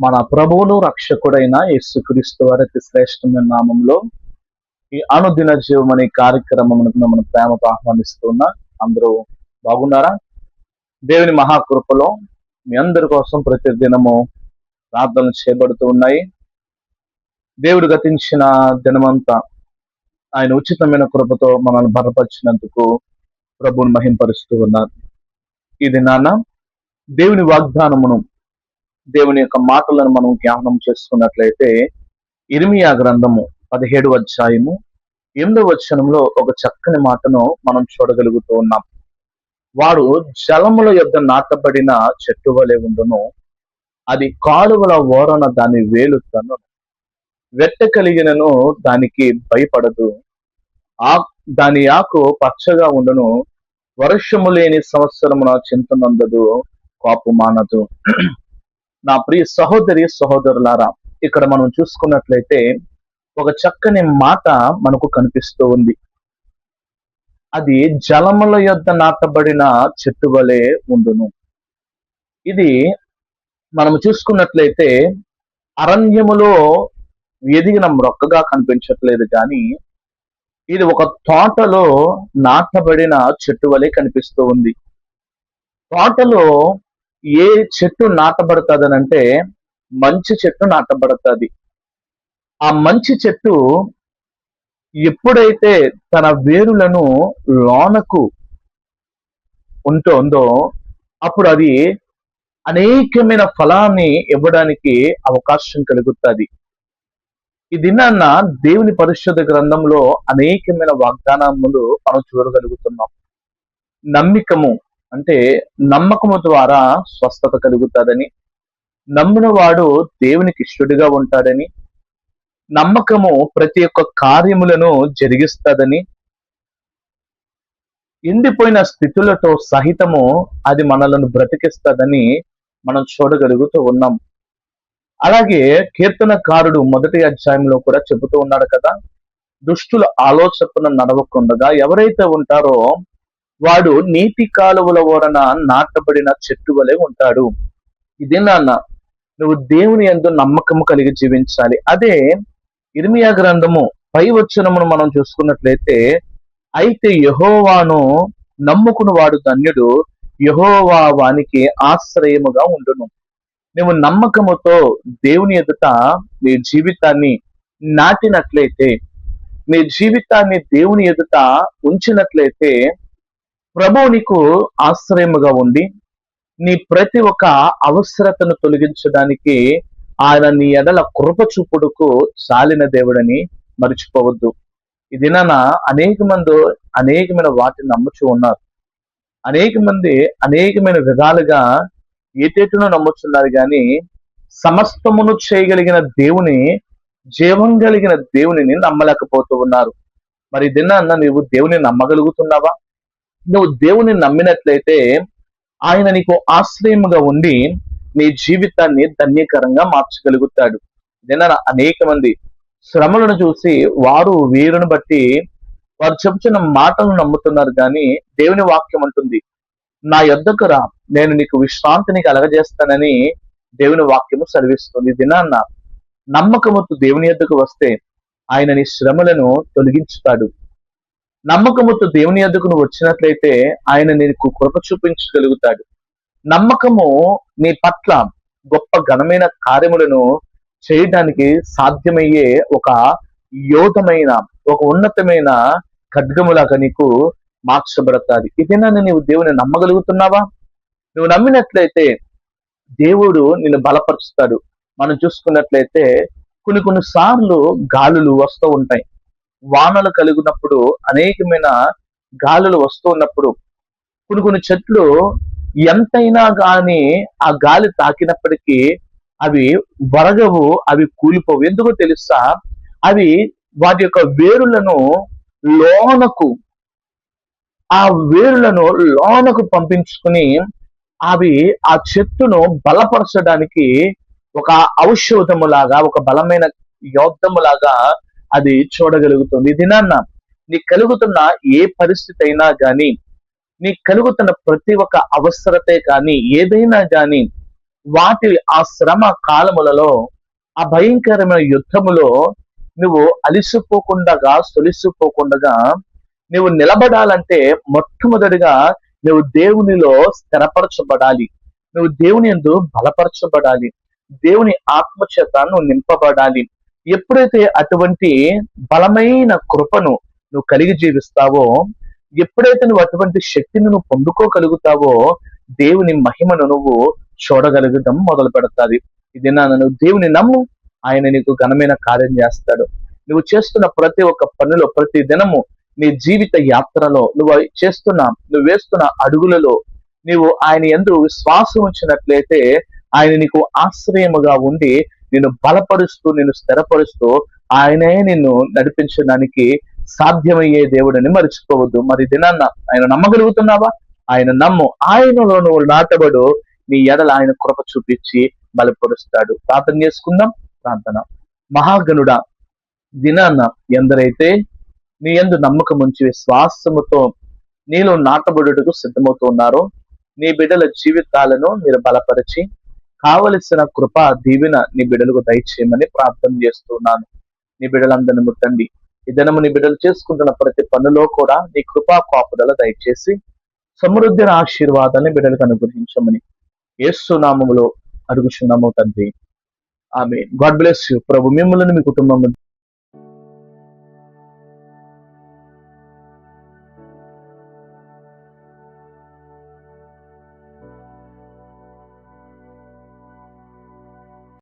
మన ప్రభువును రక్షకుడైన యేసుక్రీస్తు వారి అతి శ్రేష్టమైన నామంలో ఈ అనుదిన జీవం అనే కార్యక్రమమునకు మనం ప్రేమతో ఆహ్వానిస్తున్నా. అందరూ బాగున్నారా? దేవుని మహాకృపలో మీ అందరి కోసం ప్రతి దినము ప్రార్థనలు చేయబడుతూ ఉన్నాయి. దేవుడు గతించిన దినమంతా ఆయన ఉచితమైన కృపతో మనల్ని బలపరిచినందుకు ప్రభువుని మహింపరుస్తూ ఉన్నారు. ఈ దినాన దేవుని వాగ్దానమును, దేవుని యొక్క మాటలను మనం జ్ఞాపనం చేసుకున్నట్లయితే ఇర్మియా గ్రంథము 17వ అధ్యాయము 8వ వచనంలో ఒక చక్కని మాటను మనం చూడగలుగుతూ ఉన్నాం. వాడు జలముల యొద్ద నాటబడిన చెట్టు వలె ఉండును, అది కాలువల ఓరన దాని వేలు తను, వెట్ట కలిగినను దానికి భయపడదు, దాని ఆకు పచ్చగా ఉండును, వర్షము లేని సంవత్సరమున చింతనందదు, కాపు మానదు. నా ప్రియ సహోదరి సహోదరులారా, ఇక్కడ మనం చూసుకున్నట్లయితే ఒక చక్కని మాట మనకు కనిపిస్తూ ఉంది. అది జలముల యొద్ద నాటబడిన చెట్టు వలె ఉండును. ఇది మనం చూసుకున్నట్లయితే అరణ్యములో ఎదిగిన మొక్కగా కనిపించట్లేదు, కానీ ఇది ఒక తోటలో నాటబడిన చెట్టు వలె కనిపిస్తూ ఉంది. తోటలో ఏ చెట్టు నాటబడుతుందనంటే మంచి చెట్టు నాటబడుతుంది. ఆ మంచి చెట్టు ఎప్పుడైతే తన వేరులను లోనకు ఉంటుందో అప్పుడు అది అనేకమైన ఫలాన్ని ఇవ్వడానికి అవకాశం కలుగుతుంది. ఈ దినాన్న దేవుని పరిశుద్ధ గ్రంథంలో అనేకమైన వాగ్దానములు మనం చూడగలుగుతున్నాం. నమ్మికము అంటే నమ్మకము ద్వారా స్వస్థత కలుగుతుందని, నమ్మిన వాడు దేవునికి ఇష్టడుగా ఉంటాడని, నమ్మకము ప్రతి ఒక్క కార్యములను జరిగిస్తుందని, ఎండిపోయిన స్థితులతో సహితము అది మనలను బ్రతికిస్తుందని మనం చూడగలుగుతూ ఉన్నాం. అలాగే కీర్తనకారుడు 1వ అధ్యాయంలో కూడా చెబుతూ ఉన్నాడు కదా, దుష్టుల ఆలోచన నడవకుండగా ఎవరైతే ఉంటారో వాడు నీటి కాలువల ఓరన నాటబడిన చెట్టు వలె ఉంటాడు. ఇదే నాన్న, నువ్వు దేవుని యందు నమ్మకము కలిగి జీవించాలి. అదే ఇర్మియా గ్రంథము 5వ వచనమును మనం చూసుకున్నట్లయితే, అయితే యెహోవాను నమ్ముకుని వాడు ధన్యుడు, యెహోవా వానికి ఆశ్రయముగా ఉండును. నువ్వు నమ్మకముతో దేవుని ఎదుట నీ జీవితాన్ని నాటినట్లయితే, నీ జీవితాన్ని దేవుని ఎదుట ఉంచినట్లయితే ప్రభువు నీకు ఆశ్రయముగా ఉండి నీ ప్రతి ఒక్క అవసరతను తొలగించడానికి ఆయన నీ ఎడల కృప చూపుడుకు చాలిన దేవుడని మర్చిపోవద్దు. ఈ దినాన అనేకమైన వాటిని నమ్ముచూ ఉన్నారు. అనేక మంది అనేకమైన విధాలుగా ఏటేటును నమ్ముతున్నారు, కానీ సమస్తమును చేయగలిగిన దేవుని, జీవం కలిగిన దేవునిని నమ్మలేకపోతూ ఉన్నారు. మరి దినాన్న నువ్వు దేవుని నమ్మగలుగుతున్నావా? నువ్వు దేవుని నమ్మినట్లయితే ఆయన నీకు ఆశ్రయముగా ఉండి నీ జీవితాన్ని ధన్యకరంగా మార్చగలుగుతాడు. నిన్న అనేక మంది శ్రమలను చూసి వారు వీరుని బట్టి వారు చెబుతున్న మాటలను నమ్ముతున్నారు, కానీ దేవుని వాక్యం అంటుంది, నా యొద్దకు రా, నేను నీకు విశ్రాంతిని కలగజేస్తానని దేవుని వాక్యము సెలవిస్తుంది. దినాన్న నమ్మకముతో దేవుని యొద్దకు వస్తే ఆయన నీ శ్రమలను తొలగించుతాడు. నమ్మకముతో దేవుని యొద్దకు నువ్వు వచ్చినట్లయితే ఆయన నీకు కృప చూపించగలుగుతాడు. నమ్మకము నీ పట్ల గొప్ప ఘనమైన కార్యములను చేయడానికి సాధ్యమయ్యే ఒక యోధమైన, ఒక ఉన్నతమైన ఖడ్గములాగా నీకు మార్చబడతాది. ఇదేనా నీవు దేవుని నమ్మగలుగుతున్నావా? నువ్వు నమ్మినట్లయితే దేవుడు నిన్ను బలపరుస్తాడు. మనం చూసుకున్నట్లయితే కొన్ని సార్లు గాలులు వస్తూ ఉంటాయి. వానలు కలిగినప్పుడు, అనేకమైన గాలులు వస్తూ ఉన్నప్పుడు కొన్ని చెట్లు ఎంతైనా కానీ ఆ గాలి తాకినప్పటికీ అవి వరగవు, అవి కూలిపోవు. ఎందుకో తెలుసా? అవి వాటి యొక్క వేరులను లోనకు పంపించుకుని అవి ఆ చెట్టును బలపరచడానికి ఒక ఔషధములాగా, ఒక బలమైన యోధములాగా అది చూడగలుగుతుంది. దినాన్న నీకు కలుగుతున్న ఏ పరిస్థితి అయినా కానీ, నీకు కలుగుతున్న ప్రతి ఒక్క అవసరతే కానీ, ఏదైనా కానీ ఆ శ్రమ కాలములలో, ఆ భయంకరమైన యుద్ధములో నువ్వు అలిసిపోకుండా సొలిసిపోకుండా నువ్వు నిలబడాలంటే మొట్టమొదటిగా నువ్వు దేవునిలో స్థిరపరచబడాలి. నువ్వు దేవుని యందు బలపరచబడాలి. దేవుని ఆత్మచేత నువ్వు నింపబడాలి. ఎప్పుడైతే అటువంటి బలమైన కృపను నువ్వు కలిగి జీవిస్తావో, ఎప్పుడైతే నువ్వు అటువంటి శక్తిని నువ్వు పొందుకోగలుగుతావో, దేవుని మహిమను నువ్వు చూడగలగడం మొదలు పెడతాది. ఇది నువ్వు దేవుని నమ్ము, ఆయన నీకు ఘనమైన కార్యం చేస్తాడు. నువ్వు చేస్తున్న ప్రతి ఒక్క పనిలో, ప్రతి దినము నీ జీవిత యాత్రలో, నువ్వు వేస్తున్న అడుగులలో నీవు ఆయన యందు విశ్వాసం ఉంచినట్లయితే, ఆయన నీకు ఆశ్రయముగా ఉండి నిన్ను బలపరుస్తూ, నిన్ను స్థిరపరుస్తూ, ఆయనే నిన్ను నడిపించడానికి సాధ్యమయ్యే దేవుడని మర్చిపోవద్దు. మరి దినాన్న ఆయన నమ్మగలుగుతున్నావా? ఆయన నమ్ము. ఆయనలో నువ్వు నాటబడు, నీ ఎడల ఆయన కృప చూపించి బలపరుస్తాడు. ప్రార్థన చేసుకుందాం. ప్రార్థన. మహాగణుడా, దినాన్న ఎందరైతే నీ యందు నమ్మకం ఉంచి విశ్వాసముతో నీలో నాటబడుటకు సిద్ధమవుతూ ఉన్నారో, నీ బిడ్డల జీవితాలను మీరు బలపరిచి కావలసిన కృప దీవెన నీ బిడ్డలకు దయచేయమని ప్రార్థన చేస్తున్నాను. నీ బిడ్డలందరిని ముట్టండి. ఈ దినము నీ బిడ్డలు చేసుకుంటున్న ప్రతి పనులో కూడా నీ కృపా కాపుదల దయచేసి సమృద్ధిని ఆశీర్వాదాన్ని బిడ్డలకు అనుగ్రహించమని యేసు నామములో అడుగుచున్నాము తండ్రి. ఆమేన్. God bless you. ప్రభు మిమ్మల్ని మీ కుటుంబం